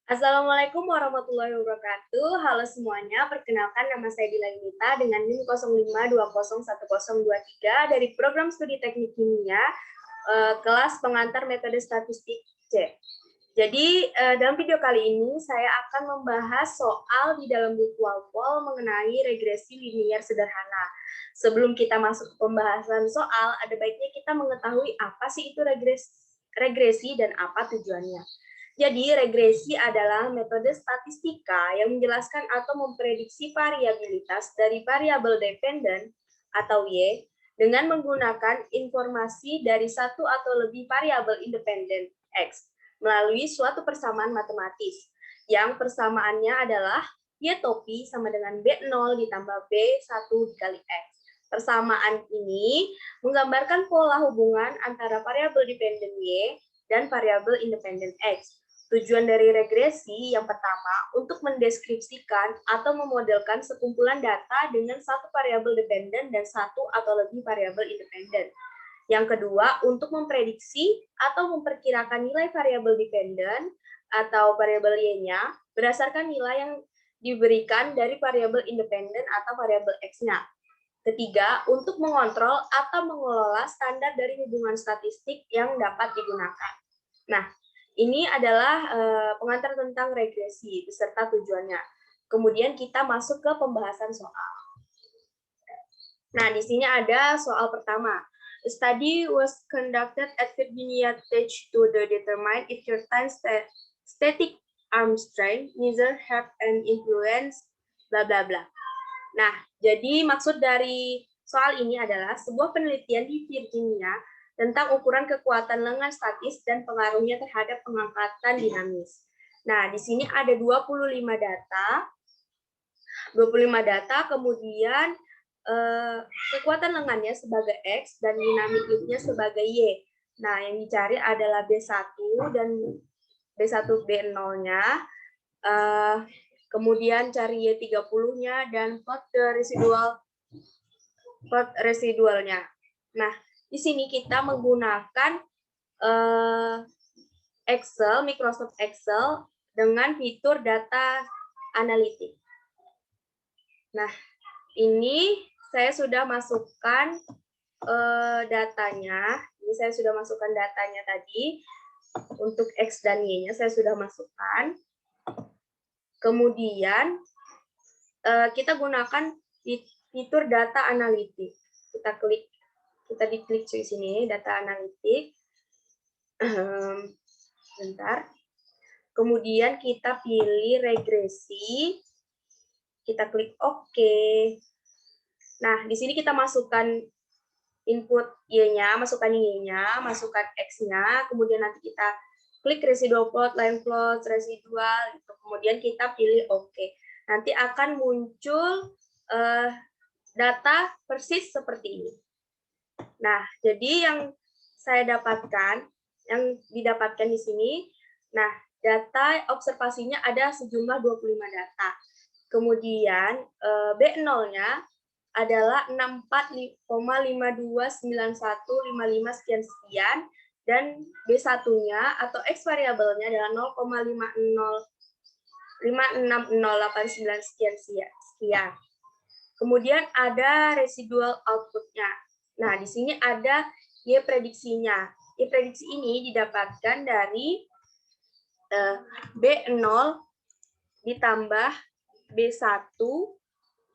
Assalamualaikum warahmatullahi wabarakatuh. Halo semuanya, perkenalkan nama saya Dila Yunita dengan NIM 05201023 dari Program Studi Teknik Kimia, kelas pengantar metode statistik C. Jadi, dalam video kali ini saya akan membahas soal di dalam buku Walpole mengenai regresi linier sederhana. Sebelum kita masuk ke pembahasan soal, ada baiknya kita mengetahui apa sih itu regresi dan apa tujuannya. Jadi, regresi adalah metode statistika yang menjelaskan atau memprediksi variabilitas dari variabel dependen atau Y dengan menggunakan informasi dari satu atau lebih variabel independen X melalui suatu persamaan matematis. Yang persamaannya adalah Y topi sama dengan B0 ditambah B1 dikali X. Persamaan ini menggambarkan pola hubungan antara variabel dependen Y dan variabel independen X. Tujuan dari regresi yang pertama untuk mendeskripsikan atau memodelkan sekumpulan data dengan satu variabel dependen dan satu atau lebih variabel independen. Yang kedua, untuk memprediksi atau memperkirakan nilai variabel dependen atau variabel Y-nya berdasarkan nilai yang diberikan dari variabel independen atau variabel X-nya. Ketiga, untuk mengontrol atau mengelola standar dari hubungan statistik yang dapat digunakan. Nah, ini adalah pengantar tentang regresi beserta tujuannya. Kemudian kita masuk ke pembahasan soal. Nah, di sini ada soal pertama. A study was conducted at Virginia Tech to determine if your time static arm strength neither have an influence bla bla bla. Nah, jadi maksud dari soal ini adalah sebuah penelitian di Virginia tentang ukuran kekuatan lengan statis dan pengaruhnya terhadap pengangkatan dinamis. Nah, di sini ada 25 data, kemudian kekuatan lengannya sebagai X dan dinamiknya sebagai Y. Nah, yang dicari adalah B1 dan B1 B0-nya. Kemudian cari Y30-nya dan plot residualnya. Nah, di sini kita menggunakan Excel, Microsoft Excel dengan fitur data analitik. Nah, ini saya sudah masukkan datanya. Ini saya sudah masukkan datanya tadi. Untuk X dan Y-nya saya sudah masukkan. Kemudian kita gunakan fitur data analitik. Kita diklik di sini data analitik. Bentar. Kemudian kita pilih regresi. Kita klik OK. Nah, di sini kita masukkan input Y-nya, masukkan Y-nya, masukkan X-nya, kemudian nanti kita klik residual plot, line plot, residual, gitu. Kemudian kita pilih OK. Nanti akan muncul data persis seperti ini. Nah, jadi yang saya dapatkan, yang didapatkan di sini, nah, data observasinya ada sejumlah 25 data. Kemudian B0-nya adalah 64,529155 sekian dan B1-nya atau X variabelnya adalah 0,505608 sekian. Kemudian ada residual output-nya. Nah, di sini ada Y prediksinya. Y prediksi ini didapatkan dari B0 ditambah B1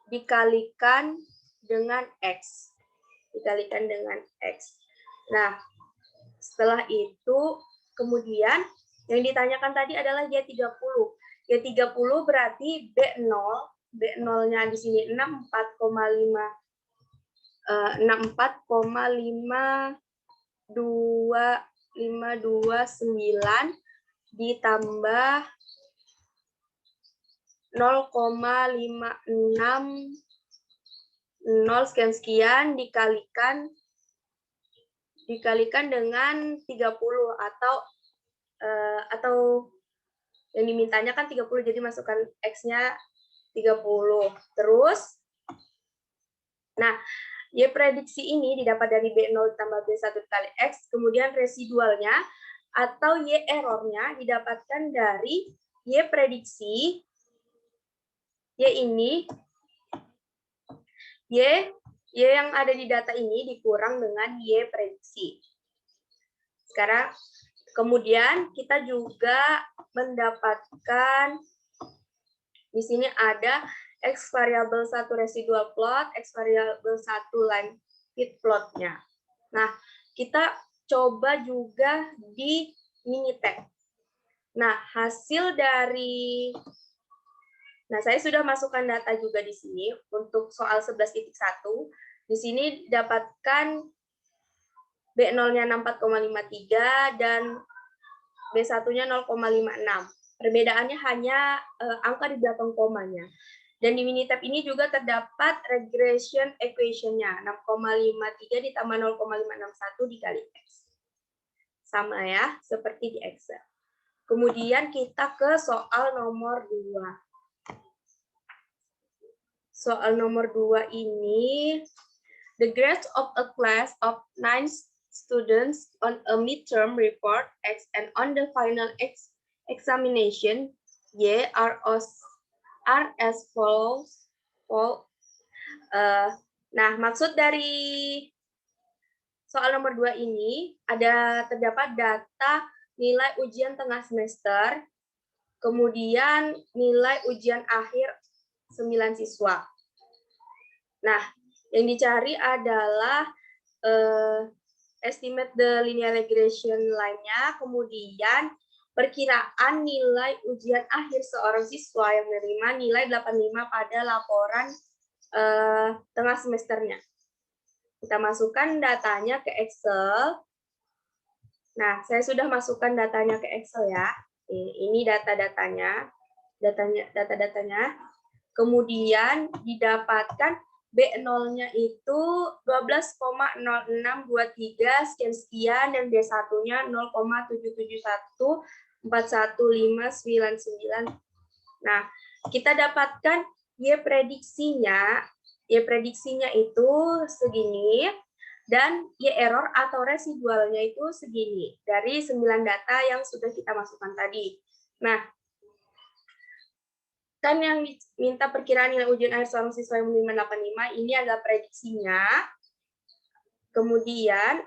dikalikan dengan X. Dikalikan dengan X. Nah, setelah itu, kemudian yang ditanyakan tadi adalah Y30. Y30 berarti B0. B0-nya di sini 64,529 ditambah 0,560 sekian dikalikan dengan 30 atau yang dimintanya kan 30, jadi masukkan X-nya 30. Terus, nah, Y prediksi ini didapat dari B0 tambah B1 kali X, kemudian residualnya atau Y errornya didapatkan dari Y prediksi, Y ini, Y yang ada di data ini dikurang dengan Y prediksi. Sekarang, kemudian kita juga mendapatkan, di sini ada X variabel 1 residual plot, X variabel 1 line fit plotnya. Nah, kita coba juga di Minitab. Nah, hasil dari, nah saya sudah masukkan data juga di sini untuk soal 11.1. Di sini dapatkan B0-nya 64,53 dan B1-nya 0,56. Perbedaannya hanya angka di belakang komanya. Dan di Minitab ini juga terdapat regression equation-nya 6,53 ditambah 0,561 dikali X. Sama ya, seperti di Excel. Kemudian kita ke soal nomor 2. Soal nomor 2 ini, the grades of a class of 9 students on a midterm report X and on the final examination Y are as follows. Nah, maksud dari soal nomor 2 ini terdapat data nilai ujian tengah semester, kemudian nilai ujian akhir 9 siswa. Nah, yang dicari adalah estimate the linear regression line-nya, kemudian perkiraan nilai ujian akhir seorang siswa yang menerima nilai 85 pada laporan tengah semesternya. Kita masukkan datanya ke Excel. Nah, saya sudah masukkan datanya ke Excel ya. Ini data-datanya. Kemudian didapatkan B0-nya itu 12,0623 sekian dan B1-nya 0,771415999. Nah, kita dapatkan Y prediksinya itu segini dan Y error atau residualnya itu segini dari 9 data yang sudah kita masukkan tadi. Nah, kan yang minta perkiraan nilai ujian akhir seorang siswa yang menerima 85, ini adalah prediksinya. Kemudian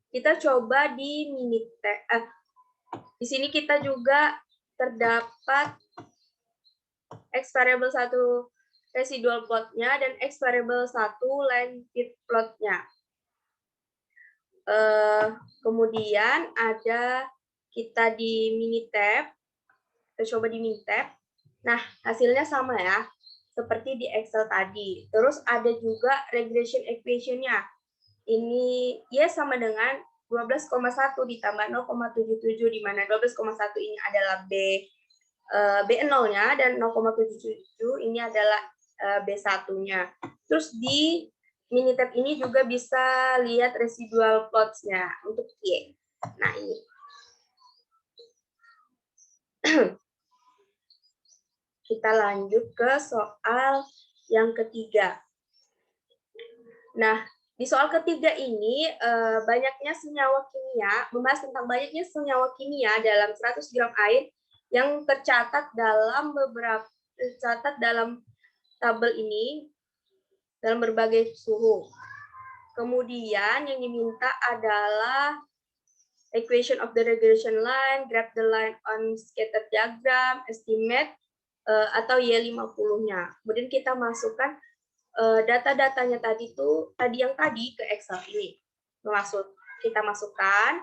kita coba di Minitab. Di sini kita juga terdapat X variable 1 residual plotnya dan X variable 1 line fit plotnya. Kemudian ada kita di Minitab. Kita coba di Minitab. Nah, hasilnya sama ya, seperti di Excel tadi. Terus ada juga regression equation-nya. Ini Y sama dengan 12,1 ditambah 0,77, di mana 12,1 ini adalah B0-nya dan 0,77 ini adalah B1-nya. Terus di Minitab ini juga bisa lihat residual plots-nya untuk Y. Nah, ini. Kita lanjut ke soal yang ketiga. Nah, di soal ketiga ini banyaknya senyawa kimia, membahas tentang banyaknya senyawa kimia dalam 100 gram air yang tercatat dalam tabel ini dalam berbagai suhu. Kemudian yang diminta adalah equation of the regression line, graph the line on scatter diagram, estimate atau Y50-nya. Kemudian kita masukkan data-datanya tadi ke Excel ini. Kita masukkan.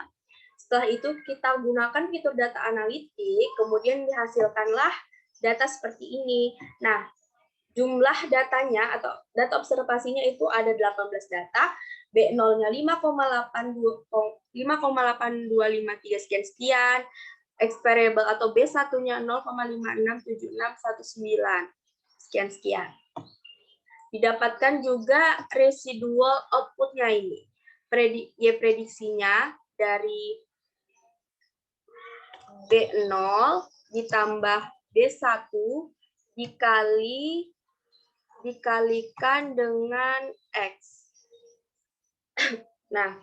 Setelah itu kita gunakan fitur data analitik, kemudian dihasilkanlah data seperti ini. Nah, jumlah datanya atau data observasinya itu ada 18 data, B0-nya 5,8253 sekian, X variable atau B1-nya 0,567619 sekian. Didapatkan juga residual output-nya ini. Y prediksinya dari B0 ditambah B1 dikalikan dengan X. Nah,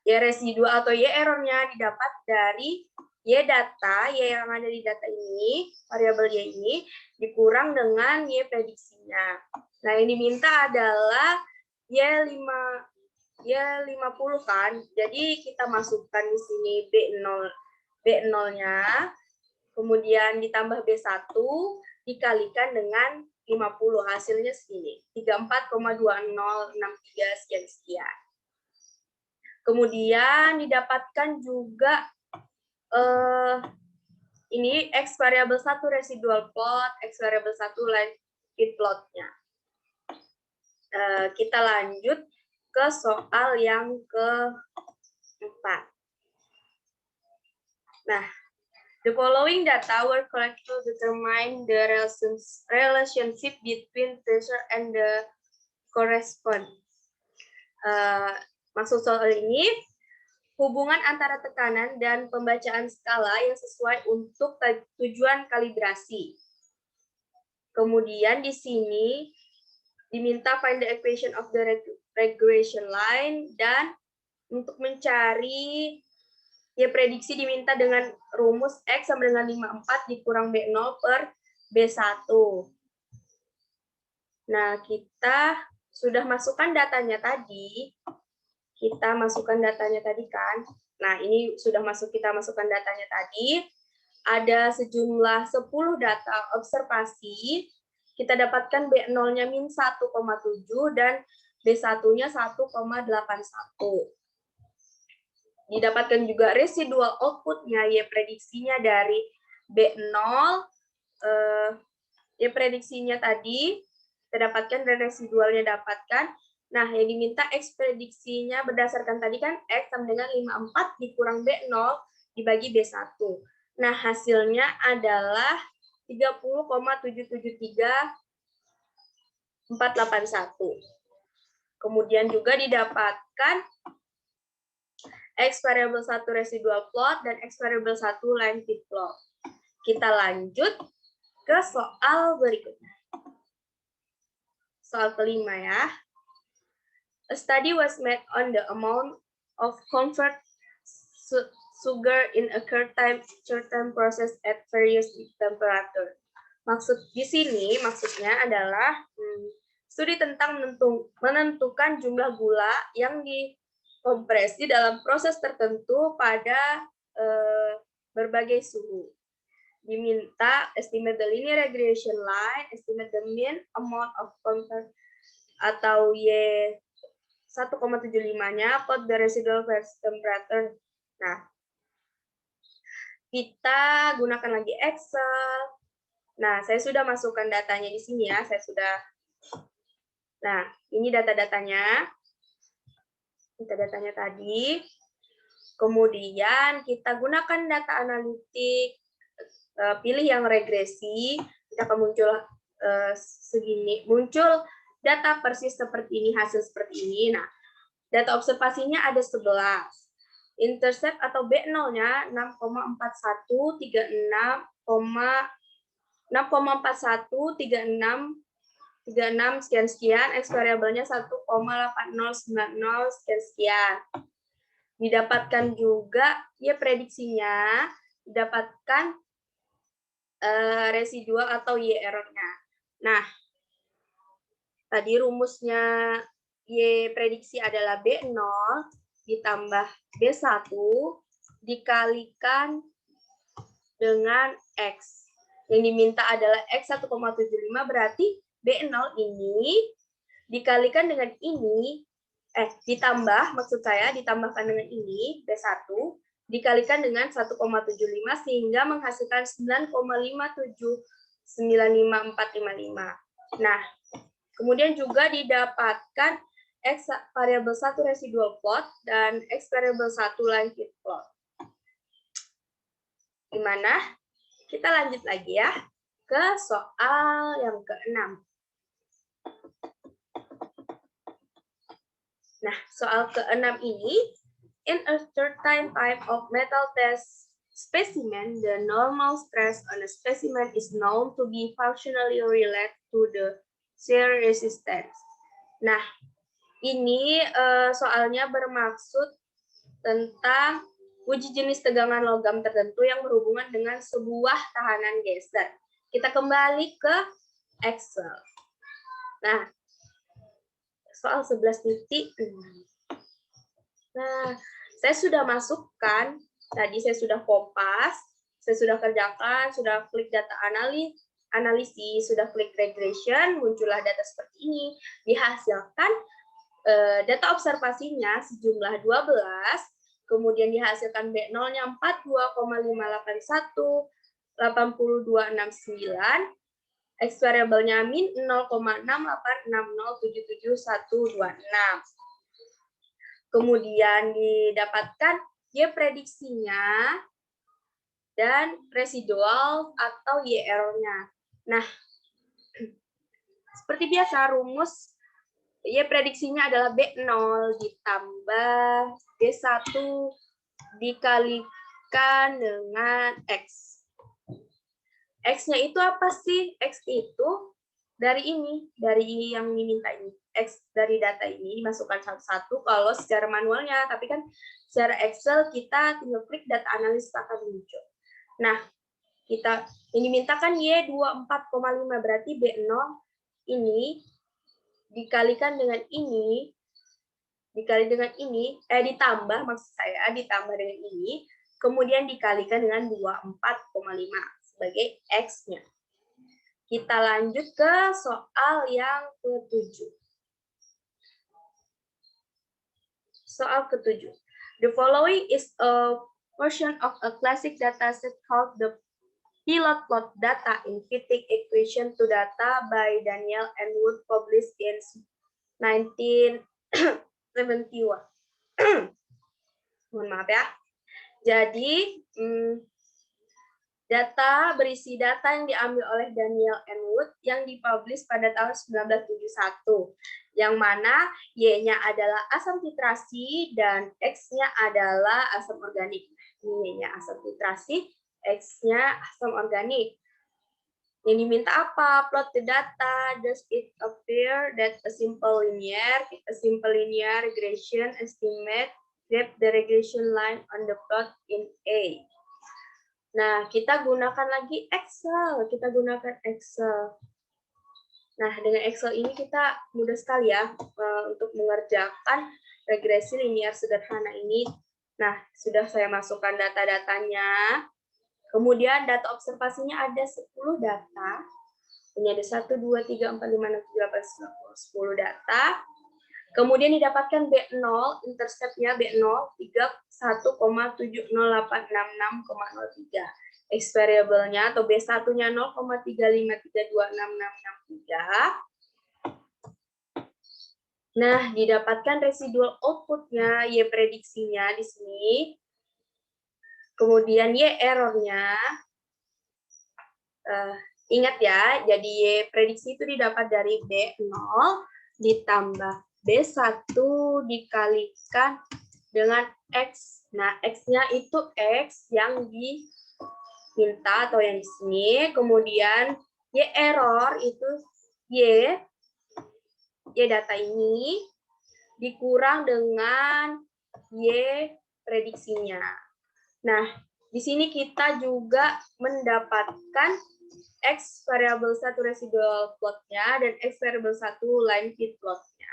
Y residual atau Y error-nya didapat dari Y data, Y yang ada di data ini, variabel Y ini, dikurang dengan Y prediksinya. Nah, yang diminta adalah Y50 kan. Jadi kita masukkan di sini B0-nya, kemudian ditambah B1, dikalikan dengan 50. Hasilnya segini, 34,2063 sekian-sekian. Kemudian didapatkan juga ini X variabel 1 residual plot, X variabel 1 line plotnya. Kita lanjut ke soal yang keempat. Nah, the following data were collected to determine the relationship between pressure and the correspond. Maksud soal ini, hubungan antara tekanan dan pembacaan skala yang sesuai untuk tujuan kalibrasi. Kemudian di sini diminta find the equation of the regression line, dan untuk mencari ya prediksi diminta dengan rumus X sama dengan 54 dikurang B0 per B1. Nah, kita sudah masukkan datanya tadi. Kita masukkan datanya tadi kan. Nah, ini sudah kita masukkan datanya tadi. Ada sejumlah 10 data observasi. Kita dapatkan B0-nya min 1,7 dan B1-nya 1,81. Didapatkan juga residual output-nya, Y prediksinya dari B0. Y prediksinya tadi, kita dapatkan dan residualnya dapatkan. Nah, yang diminta X prediksinya berdasarkan tadi kan X sama dengan 54 dikurang B0 dibagi B1. Nah, hasilnya adalah 30,773481. Kemudian juga didapatkan X variabel 1 residual plot dan X variabel 1 line fit plot. Kita lanjut ke soal berikutnya. Soal kelima ya. A study was made on the amount of convert sugar in a certain process at various temperature. Maksudnya adalah studi tentang menentukan jumlah gula yang dikompresi dalam proses tertentu pada berbagai suhu. Diminta estimate the linear regression line, estimate the mean amount of convert atau Y 1,75-nya, plot the residual temperature. Nah, kita gunakan lagi Excel. Nah, saya sudah masukkan datanya di sini ya. Nah, ini data-datanya. Data-datanya tadi. Kemudian kita gunakan data analitik, pilih yang regresi. Kita akan muncul muncul data persis seperti ini, hasil seperti ini. Nah, data observasinya ada 11. Intercept atau B0-nya 6,4136 sekian-sekian, X variabelnya 1,8090 sekian-sekian. Didapatkan juga ya prediksinya, didapatkan residual atau Y error-nya. Nah, tadi rumusnya Y prediksi adalah B0 ditambah B1 dikalikan dengan X. Yang diminta adalah X 1,75, berarti B0 ini dikalikan dengan ini, ditambahkan dengan ini, B1, dikalikan dengan 1,75 sehingga menghasilkan 9,5795455. Nah, kemudian juga didapatkan X variabel 1 residual plot dan X variabel 1 line fit plot. Gimana? Kita lanjut lagi ya ke soal yang ke-6. Nah, soal ke-6 ini, in a certain type of metal test specimen, the normal stress on a specimen is known to be functionally related to the shear resistance. Nah, ini soalnya bermaksud tentang Uji jenis tegangan logam tertentu yang berhubungan dengan sebuah tahanan geser. Kita kembali ke Excel. Nah, soal 11.6. Nah, saya sudah masukkan, tadi saya sudah kopas, saya sudah kerjakan, sudah klik data analisis, sudah klik regression, muncullah data seperti ini. Dihasilkan data observasinya sejumlah 12, kemudian dihasilkan B0-nya 42,581, 8269, X variabelnya min 0,6860772126. Kemudian didapatkan Y prediksinya dan residual atau Y error-nya. Nah, seperti biasa rumus Y prediksinya adalah B0 ditambah B1 dikalikan dengan X. X-nya itu apa sih? X itu dari ini, dari yang diminta ini. X dari data ini dimasukkan satu-satu kalau secara manualnya, tapi kan secara Excel kita tinggal klik data analis akan muncul. Nah, kita yang dimintakan Y 24,5 berarti B0 ini dikalikan dengan ini, dikali dengan ini, ditambah maksud saya, ditambah dengan ini, kemudian dikalikan dengan 24,5 sebagai X-nya. Kita lanjut ke soal yang ke-7. Soal ke-7. The following is a version of a classic dataset called the pilot plot data in fitting equation to data by Daniel and Wood, published in 1971. Mohon maaf ya. Jadi, data berisi data yang diambil oleh Daniel and Wood yang dipublish pada tahun 1971, yang mana Y-nya adalah asam titrasi dan X-nya adalah asam organik. Y-nya asam titrasi, X-nya asam organik. Yang diminta apa? Plot the data. Does it appear that a simple linear regression estimate grab the regression line on the plot in A? Nah, kita gunakan lagi Excel. Nah, dengan Excel ini kita mudah sekali ya untuk mengerjakan regresi linear sederhana ini. Nah, sudah saya masukkan data-datanya. Kemudian data observasinya ada 10 data. Ini ada 1, 2, 3, 4, 5, 6, 7, 8, 10 data. Kemudian didapatkan B0, interceptnya B0, 31,70866,03. X variabelnya atau B1-nya 0,353266663. Nah, didapatkan residual output-nya, Y prediksinya di sini. Kemudian Y error-nya. Ingat ya, jadi Y prediksi itu didapat dari B0 ditambah B1 dikalikan dengan X. Nah, X-nya itu X yang diminta atau yang di sini. Kemudian Y error itu Y data ini dikurang dengan Y prediksinya. Nah, di sini kita juga mendapatkan X variabel 1 residual plotnya dan X variabel 1 line fit plotnya.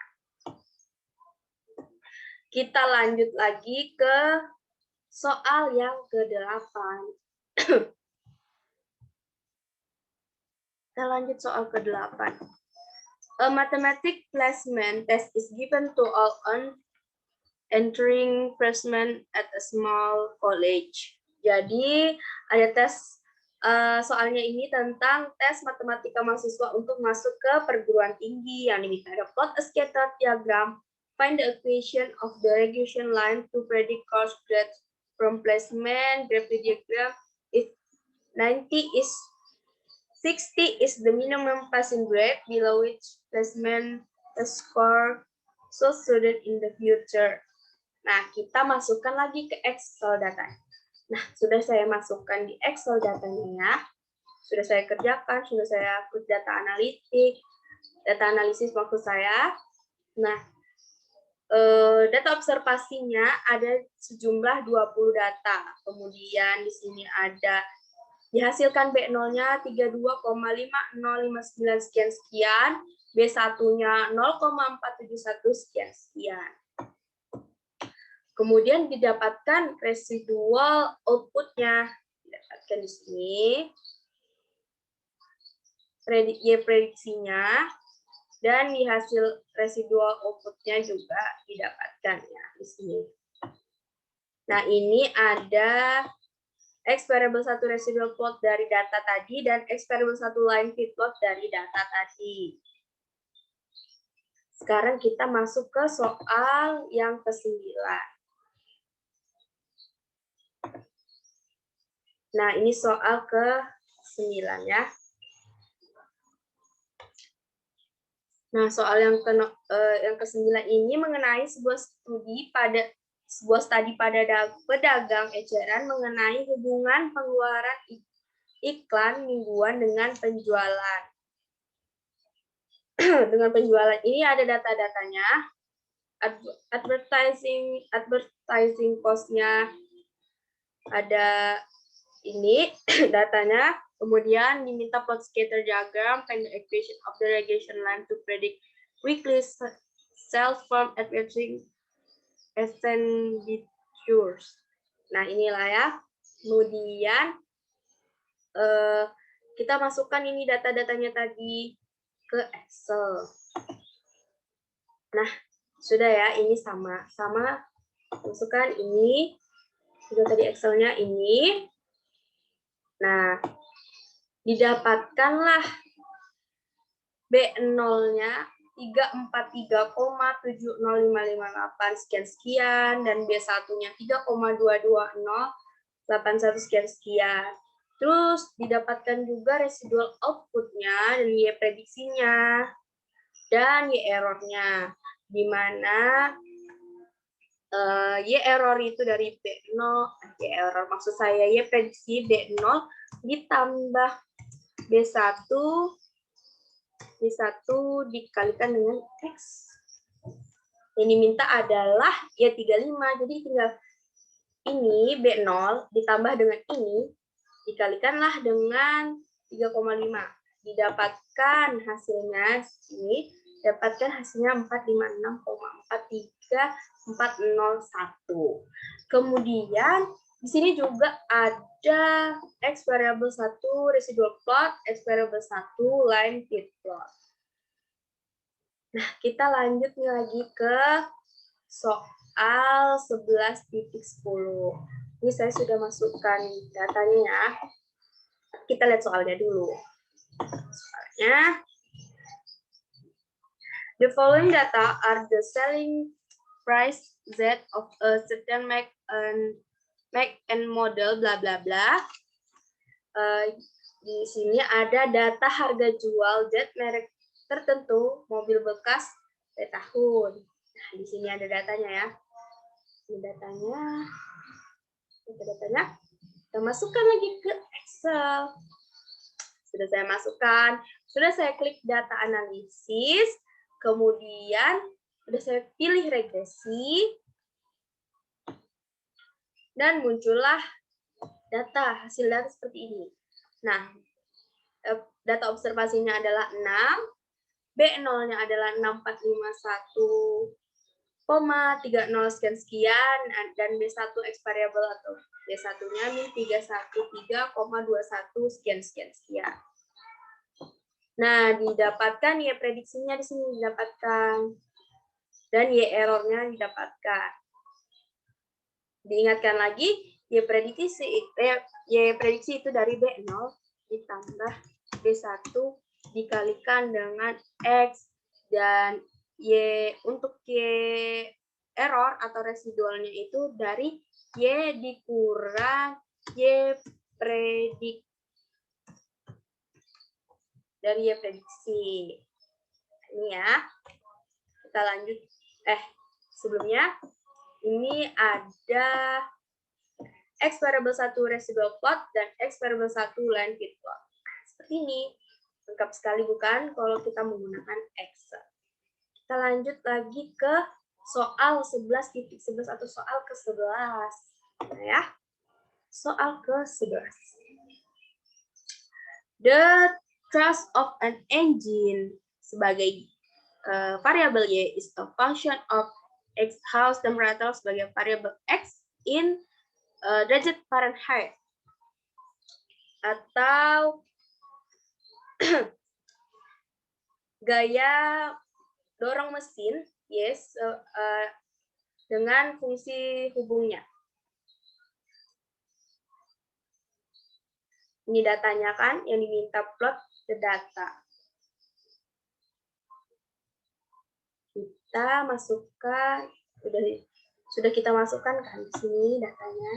Kita lanjut lagi ke soal yang ke-8. Kita lanjut soal ke-8. A mathematics placement test is given to all entering freshmen at a small college. Jadi ada tes soalnya ini tentang tes matematika mahasiswa untuk masuk ke perguruan tinggi yang diminta ada plot a scatter diagram, find the equation of the regression line to predict course grades from placement. Graph the diagram if 60 is the minimum passing grade below which placement score so student in the future. Nah, kita masukkan lagi ke Excel data. Nah, sudah saya masukkan di Excel datanya. Sudah saya kerjakan, sudah saya put data analitik, data analisis maksud saya. Nah, data observasinya ada sejumlah 20 data. Kemudian di sini ada dihasilkan B0-nya 32,5059 sekian, B1-nya 0,471 sekian. Kemudian didapatkan residual output-nya. Didapatkan di sini. Prediksinya. Dan di hasil residual output-nya juga didapatkan ya di sini. Nah, ini ada X variable 1 residual plot dari data tadi dan X variable 1 line fit plot dari data tadi. Sekarang kita masuk ke soal yang ke-9. Nah, ini soal ke-9 ya. Nah, soal yang ke-9 ini mengenai sebuah studi pada pedagang eceran mengenai hubungan pengeluaran iklan mingguan dengan penjualan. Dengan penjualan ini ada data-datanya, advertising cost-nya ada ini datanya. Kemudian diminta plot scatter diagram, find the equation of the regression line to predict weekly sales from advertising expenditures. Nah, inilah ya. Kemudian kita masukkan ini data-datanya tadi ke Excel. Nah, sudah ya, ini sama masukkan ini. Sudah tadi Excel-nya ini. Nah, didapatkanlah B0-nya 343,70558 sekian dan B1-nya 3,22081 sekian. Terus didapatkan juga residual output-nya dan Y prediksinya dan Y error-nya, di mana Y error itu dari B0, Y error maksud saya Y prediksi B0 ditambah B1 dikalikan dengan X. Yang diminta adalah Y35, jadi tinggal ini B0 ditambah dengan ini dikalikanlah dengan 3,5. Didapatkan hasilnya ini, dapatkan hasilnya 456,43401. Kemudian di sini juga ada X variable 1 residual plot, X variable 1 line fit plot. Nah, kita lanjut lagi ke soal 11.10. Ini saya sudah masukkan datanya ya. Kita lihat soalnya dulu. Soalnya, the following data are the selling price Z of a certain make and model bla bla bla. Di sini ada data harga jual Z merek tertentu mobil bekas per tahun. Nah, di sini ada datanya ya. Ini datanya. Kita masukkan lagi ke Excel. Sudah saya masukkan. Sudah saya klik data analisis. Kemudian sudah saya pilih regresi. Dan muncullah hasil data seperti ini. Nah, data observasinya adalah 6, B0-nya adalah 6451,30 sekian, dan B1 X variable atau B1-nya min 313,21 sekian. Nah, didapatkan Y prediksinya di sini didapatkan, dan Y error-nya didapatkan. Diingatkan lagi, Y prediksi itu dari B0 ditambah B1 dikalikan dengan X, dan untuk Y error atau residualnya itu dari Y dikurang Y prediksi. Ini ya. Kita lanjut. Sebelumnya ini ada X variable 1 residual plot dan X variable 1 line fit plot. Seperti ini. Lengkap sekali bukan kalau kita menggunakan Excel. Kita lanjut lagi ke soal 11.11 atau soal ke-11. Nah, ya. Soal ke-11. The thrust of an engine sebagai variabel Y is a function of X house temperature sebagai variabel X in derajat Fahrenheit. Atau gaya dorong mesin, yes, dengan fungsi hubungnya. Ini datanya kan, yang diminta plot the data. Kita masukkan, sudah kita masukkan kan di sini datanya.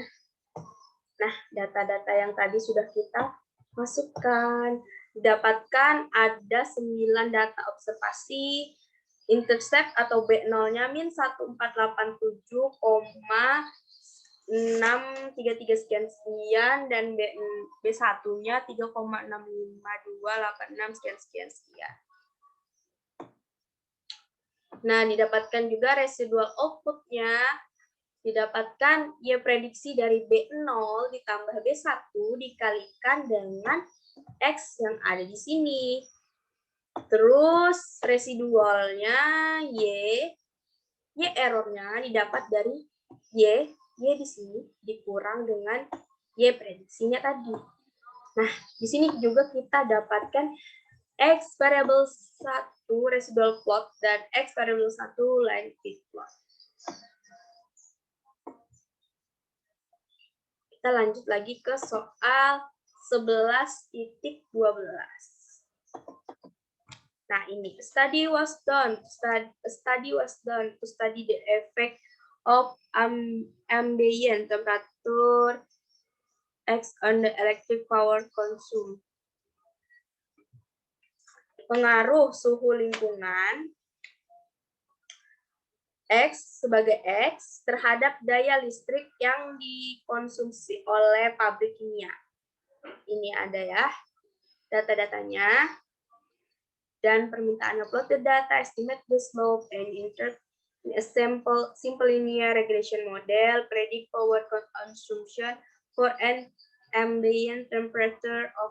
Nah, data-data yang tadi sudah kita masukkan. Didapatkan ada 9 data observasi, intercept atau B0-nya min 1487,633 sekian, dan B1-nya 3,65286 sekian. Nah, didapatkan juga residual output-nya, didapatkan Y prediksi dari B0 ditambah B1 dikalikan dengan X yang ada di sini. Terus residualnya Y errornya didapat dari Y di sini dikurang dengan Y prediksinya tadi. Nah, di sini juga kita dapatkan X variable 1 residual plot dan X variable 1 line fit plot. Kita lanjut lagi ke soal 11.12. Nah, ini a study was done to study the effect of ambient temperature X on the electric power consumed. Pengaruh suhu lingkungan X sebagai X terhadap daya listrik yang dikonsumsi oleh pabrik kimia. Ini ada ya data-datanya. Dan permintaannya plot the data, estimate the slope, and insert a simple linear regression model, predict power consumption for an ambient temperature of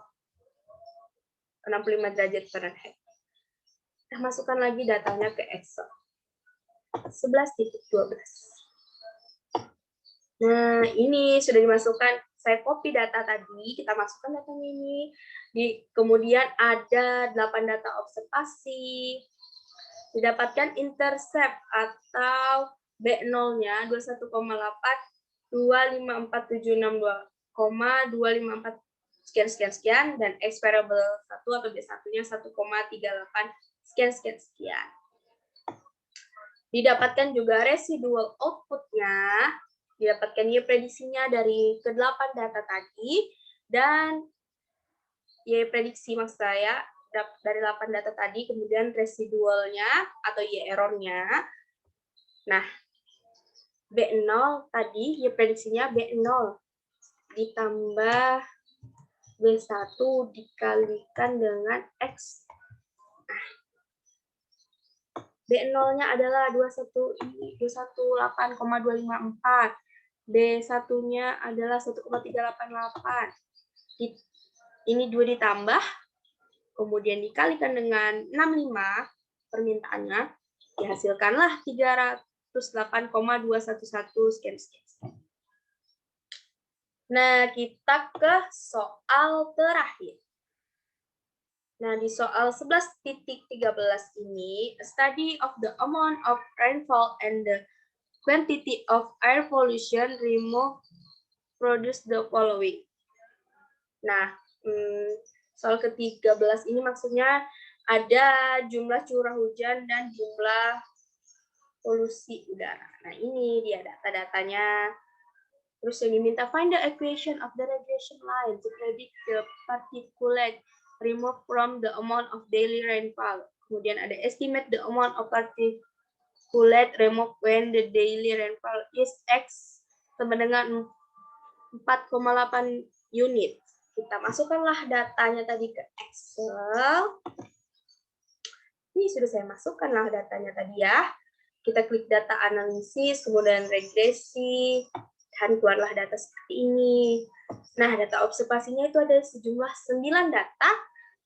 65 derajat Fahrenheit. Kita masukkan lagi datanya ke Excel. 11.12. Nah, ini sudah dimasukkan. Saya copy data tadi, kita masukkan datanya ini. Kemudian ada 8 data observasi. Didapatkan intercept atau B0-nya 21,8, 254,762,254 sekian, dan X variable 1 atau B1-nya 1,38 sekian. Didapatkan juga residual output-nya, didapatkan Y prediksinya dari ke-8 data tadi, dan Y prediksi maksud saya dari 8 data tadi, kemudian residualnya atau Y errornya. Nah, B0 tadi, Y prediksinya B0 ditambah B1 dikalikan dengan X. Nah, B0-nya adalah 218,254. B1-nya adalah 1,388. Ini 2 ditambah, kemudian dikalikan dengan 65 permintaannya, dihasilkanlah 308,211 sekian. Nah, kita ke soal terakhir. Nah, di soal 11.13 ini, a study of the amount of rainfall and the quantity of air pollution removed produce the following. Nah, soal ke-13 ini maksudnya ada jumlah curah hujan dan jumlah polusi udara. Nah, ini dia data-datanya. Terus yang diminta, find the equation of the regression line to predict the particulate removed from the amount of daily rainfall. Kemudian ada estimate the amount of particulate removed when the daily rainfall is X sama dengan 4,8 unit. Kita masukkanlah datanya tadi ke Excel. Ini sudah saya masukkanlah datanya tadi ya. Kita klik data analisis, kemudian regresi, dan keluarlah data seperti ini. Nah, data observasinya itu ada sejumlah 9 data,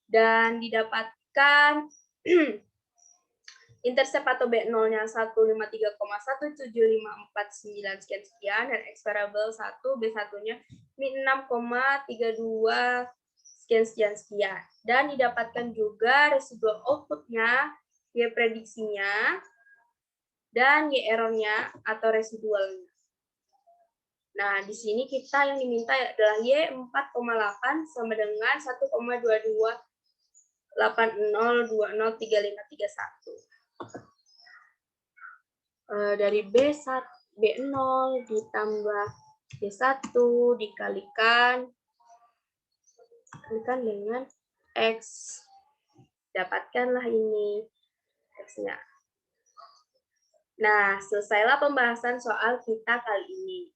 dan didapatkan intercept atau B0-nya 153,17549 sekian, dan X variable 1, B1-nya 6,32 sekian. Dan didapatkan juga residual output-nya, Y prediksinya, dan Y error-nya atau residualnya. Nah, di sini kita yang diminta adalah Y 4,8 sama dengan 1,22803531. Dari B0 ditambah B1 dikalikan dengan X. Dapatkanlah ini X-nya. Nah, selesailah pembahasan soal kita kali ini.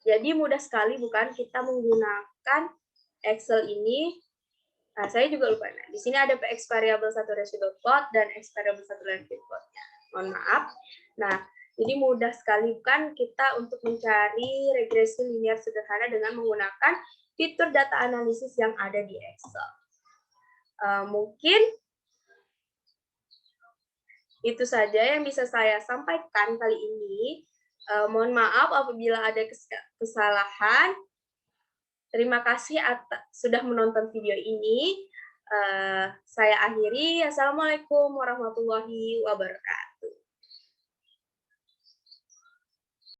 Jadi mudah sekali bukan kita menggunakan Excel ini. Nah, saya juga lupa. Nah, di sini ada X variable 1 residual plot dan X variable 1 landfill plotnya. Mohon maaf. Nah, jadi mudah sekali bukan kita untuk mencari regresi linear sederhana dengan menggunakan fitur data analisis yang ada di Excel. Mungkin itu saja yang bisa saya sampaikan kali ini. Mohon maaf apabila ada kesalahan. Terima kasih sudah menonton video ini. Saya akhiri. Assalamualaikum warahmatullahi wabarakatuh.